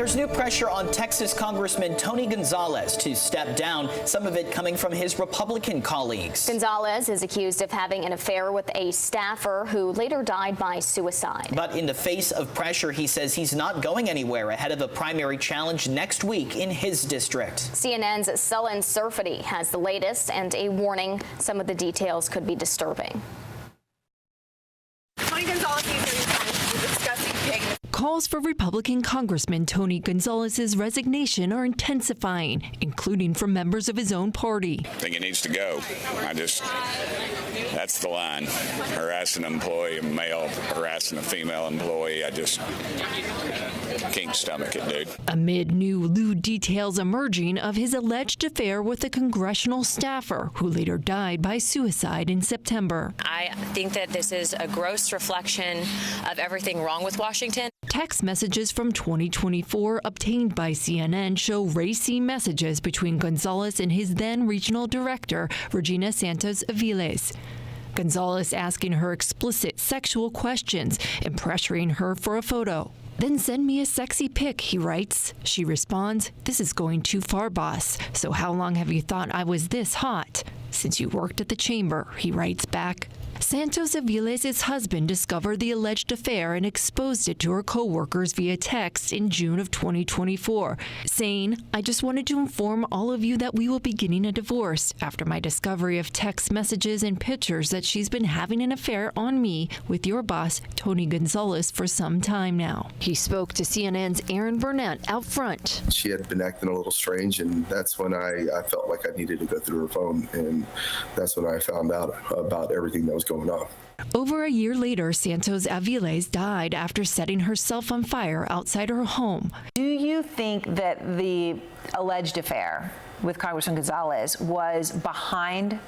There's new pressure on Texas Congressman Tony Gonzalez to step down, some of it coming from his Republican colleagues. Gonzalez is accused of having an affair with a staffer who later died by suicide. But in the face of pressure, he says he's not going anywhere ahead of a primary challenge next week in his district. CNN's Sullen Surfety has the latest and a warning some of the details could be disturbing. Tony Gonzalez needs to resign. We're discussing taking. Calls for Republican Congressman Tony Gonzalez's resignation are intensifying, including from members of his own party. I think it needs to go. That's the line. Harassing an employee, a male harassing a female employee, I just can't stomach it, dude. Amid new lewd details emerging of his alleged affair with a congressional staffer who later died by suicide in September. I think that this is a gross reflection of everything wrong with Washington. Text messages from 2024 obtained by CNN show racy messages between Gonzalez and his then regional director, Regina Santos Aviles. Gonzalez asking her explicit sexual questions and pressuring her for a photo. Then send me a sexy pic, he writes. She responds, "This is going too far, boss. So how long have you thought I was this hot?" "Since you worked at the chamber," he writes back. Santos Aviles' husband discovered the alleged affair and exposed it to her co-workers via text in June of 2024, saying, "I just wanted to inform all of you that we will be getting a divorce after my discovery of text messages and pictures that she's been having an affair on me with your boss, Tony Gonzalez, for some time now." He spoke to CNN's Aaron Burnett out front. She had been acting a little strange, and that's when I felt like I needed to go through her phone, and that's when I found out about everything that was going on. Over a year later, Santos Aviles died after setting herself on fire outside her home. Do you think that the alleged affair with Congressman Gonzalez was behind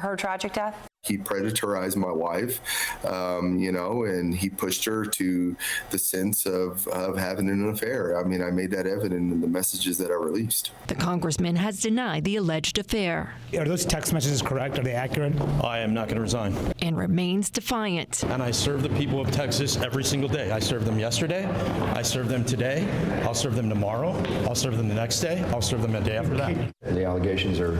her tragic death? He predatorized my wife, and he pushed her to the sense of having an affair. I mean, I made that evident in the messages that I released. The congressman has denied the alleged affair. Are those text messages correct? Are they accurate? I am not going to resign. And remains defiant. And I serve the people of Texas every single day. I served them yesterday. I serve them today. I'll serve them tomorrow. I'll serve them the next day. I'll serve them the day after that. The allegations are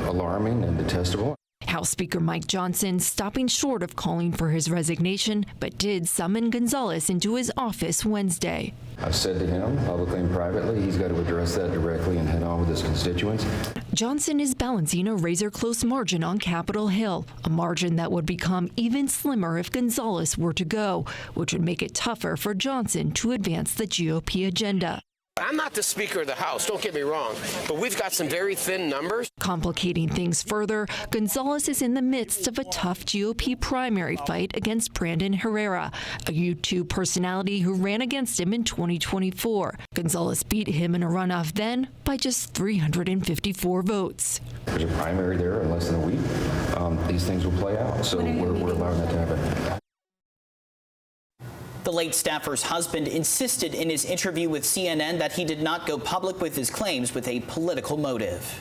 alarming and detestable. House Speaker Mike Johnson stopping short of calling for his resignation, but did summon Gonzalez into his office Wednesday. I've said to him, publicly and privately, he's got to address that directly and head on with his constituents. Johnson is balancing a razor-close margin on Capitol Hill, a margin that would become even slimmer if Gonzalez were to go, which would make it tougher for Johnson to advance the GOP agenda. I'm not the Speaker of the House, don't get me wrong, but we've got some very thin numbers. Complicating things further, Gonzalez is in the midst of a tough GOP primary fight against Brandon Herrera, a YouTube personality who ran against him in 2024. Gonzalez beat him in a runoff then by just 354 votes. There's a primary there in less than a week. These things will play out, so we're allowing that to happen. The late staffer's husband insisted in his interview with CNN that he did not go public with his claims with a political motive.